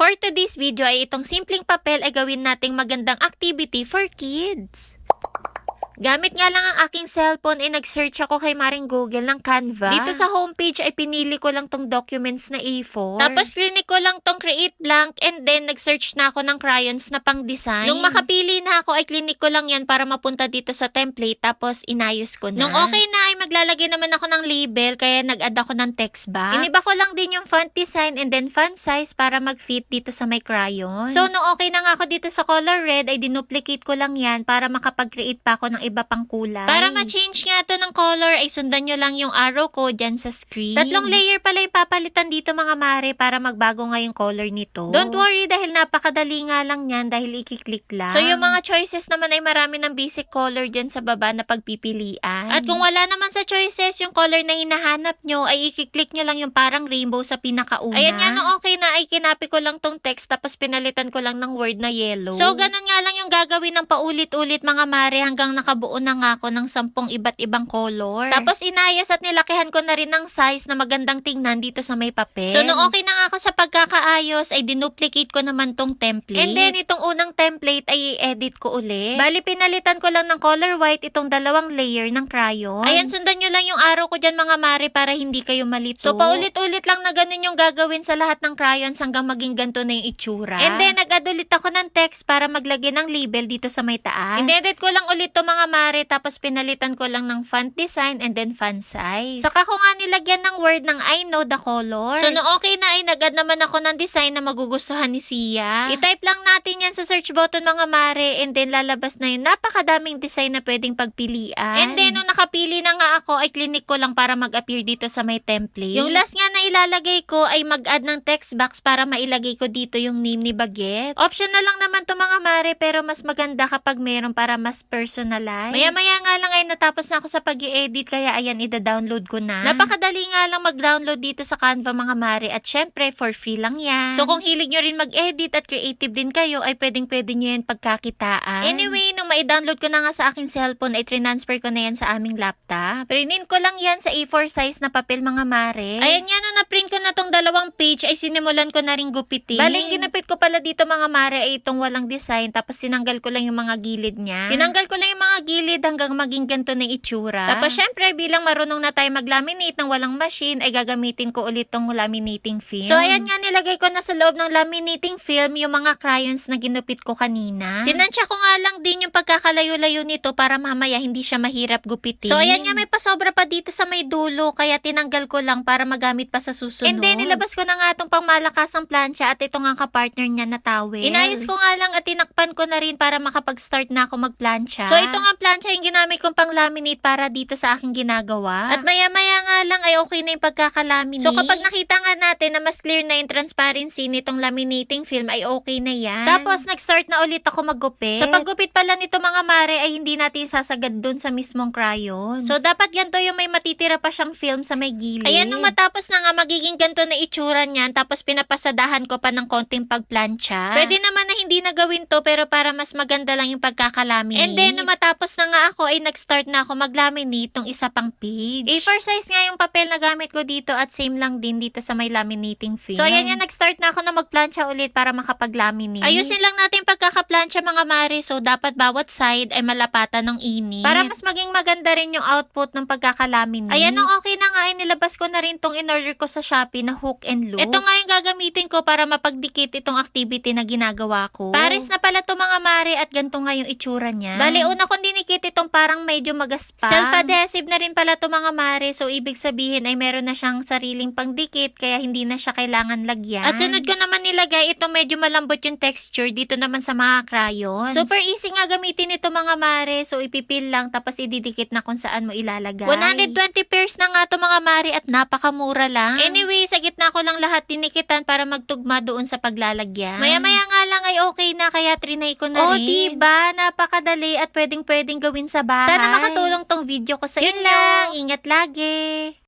For today's video ay itong simpleng papel ay gawin nating magandang activity for kids. Gamit nga lang ang aking cellphone ay nag-search ako kay Maring Google ng Canva. Dito sa homepage ay pinili ko lang tong documents na A4. Tapos clinic ko lang tong create blank and then nag-search na ako ng crayons na pang design. Nung makapili na ako ay clinic ko lang yan para mapunta dito sa template tapos inayos ko na. Nung okay na ay maglalagay naman ako ng label kaya nag-add ako ng text box. Iniba ko lang din yung font design and then font size para mag-fit dito sa may crayons. So nung okay na nga ako dito sa color red ay dinuplicate ko lang yan para makapag-create pa ako ng iba pang kulay. Para ma-change nga to ng color ay sundan nyo lang yung arrow ko dyan sa screen. 3 layer pala yung papalitan dito mga mare para magbago nga yung color nito. Don't worry dahil napakadali nga lang yan dahil i-click lang. So yung mga choices naman ay marami ng basic color dyan sa baba na pagpipilian. At kung wala naman sa choices yung color na hinahanap nyo ay i-click nyo lang yung parang rainbow sa pinakauna. Ayan nga nung okay na ay kinapi ko lang tong text tapos pinalitan ko lang ng word na yellow. So ganun nga lang yung gagawin ng paulit-ulit mga mare hanggang nakabuo na nga ako ng 10 iba't ibang color. Tapos inayos at nilakihan ko na rin ng size na magandang tingnan dito sa may papel. So nung okay na nga ako sa pagkakaayos ay dinuplicate ko naman tong template. And then itong unang template ay i-edit ko ulit. Bali pinalitan ko lang ng color white itong 2 layer ng crayons. Ayan sundan nyo lang yung arrow ko dyan mga mare para hindi kayo malito. So paulit-ulit lang na ganun yung gagawin sa lahat ng crayons hanggang maging ganito na yung itsura. And then nag-add ulit ako ng text para maglagay ng label dito sa may taas. In-edit ko lang ulit to mga mare tapos pinalitan ko lang ng font design and then font size. Saka ko nga nilagyan ng word ng I know the colors. So no okay na ay nag-add naman ako ng design na magugustuhan ni Sia. I-type lang natin yan sa search button mga mare and then lalabas na yun. Napakadaming design na pwedeng pagpilian. And then nung nakapili na nga ako ay clinic ko lang para mag-appear dito sa may template. Yung last nga na ilalagay ko ay mag-add ng text box para mailagay ko dito yung name ni Baguette. Optional lang naman to mga mare pero mas maganda kapag meron para mas personalize. Maya nga lang ay natapos na ako sa pag-i-edit kaya ayan ida-download ko na. Napakadali nga lang mag-download dito sa Canva mga mare at syempre for free lang yan. So kung hilig nyo rin mag-edit at creative din kayo ay pwedeng-pwede nyo yan pagkakitaan. Anyway, nung ma-download ko na nga sa aking cellphone ay transfer ko na yan sa aming laptop. Prinin ko lang yan sa A4 size na papel mga mare. Ayan nga nung na-print ko na tong 2 page ay sinimulan ko na rin gupitin. Baling ginupit ko pala dito mga mare ay itong walang design tapos tinanggal ko lang yung mga gilid niya. Tinanggal ko lang yung mga gilid hanggang maging ganito na itsura. Tapos syempre bilang marunong na tayo mag-laminate ng walang machine ay gagamitin ko ulit tong laminating film. So ayan nga nilagay ko na sa loob ng laminating film yung mga crayons na ginupit ko kanina. Tinansya ko nga lang din yung pagkakalayo-layo nito para mamaya hindi siya mahirap gupitin. So ayan nga may pasobra pa dito sa may dulo kaya tinanggal ko lang para magamit pa sa susunod. And then nilabas ko na nga itong pangmalakasang plancha at ito nga kapartner niya na towel. Inayos ko nga lang at tinakpan ko na rin para makapag-start na ako magplancha. So ito nga plancha yung ginamit kong pang-laminate para dito sa aking ginagawa. At maya-maya nga lang ay okay na yung pagkakalaminate. So kapag nakita nga natin na mas clear na yung transparency nitong laminating film ay okay na yan. Tapos nag-start na ulit ako maggupit. Sa paggupit pala nito mga mare ay hindi natin sasagad dun sa mismong crayon. So dapat ganito yung may matitira pa siyang film sa may gilid. Ayan nung matapos na nga magiging ganito na itsura niyan tapos pinapasadahan ko pa ng konting pagplancha. Pwede naman na hindi na gawin to pero para mas maganda lang yung pagkakalaminate. And then nung matapos na nga ako ay nag-start na ako mag-laminate tong isa pang page. A4 size nga yung papel na gamit ko dito at same lang din dito sa may laminating film. So ayan nga nag-start na ako na magplancha ulit para makapag-laminate. Ayusin lang natin pagkakaplancha mga mare so dapat bawat side ay malapatan ng init. Para mas maging maganda rin yung output ng pagkakalaminate. Ayan nung okay na nga ay nilabas ko na rin tong in-order ko sa Shopee na hook and loop. Ito nga yung gagamitin ko para mapagdikit itong activity na ginagawa ko. Pares na pala to mga mare at ganito nga yung itsura niya. Bali una kong dinikit itong parang medyo magaspang. Self-adhesive na rin pala to mga mare so ibig sabihin ay meron na siyang sariling pangdikit kaya hindi na siya kailangan lagyan. At sunod ko naman nilagay itong medyo malambot yung texture dito naman sa mga crayons. Super easy nga gamitin ito mga mare so ipipil lang tapos ididikit na kung saan mo ilalagay. 120 pairs na nga to mga mare at napakamura lang. Anyway, sa gitna ko lang lahat tinikitan para magtugma doon sa paglalagyan. Maya-maya nga lang ay okay na kaya trinay ko na rin. Oh, diba? Napakadali at pwedeng gawin sa bahay. Sana makatulong tong video ko sa inyo. Yun lang. Ingat lagi.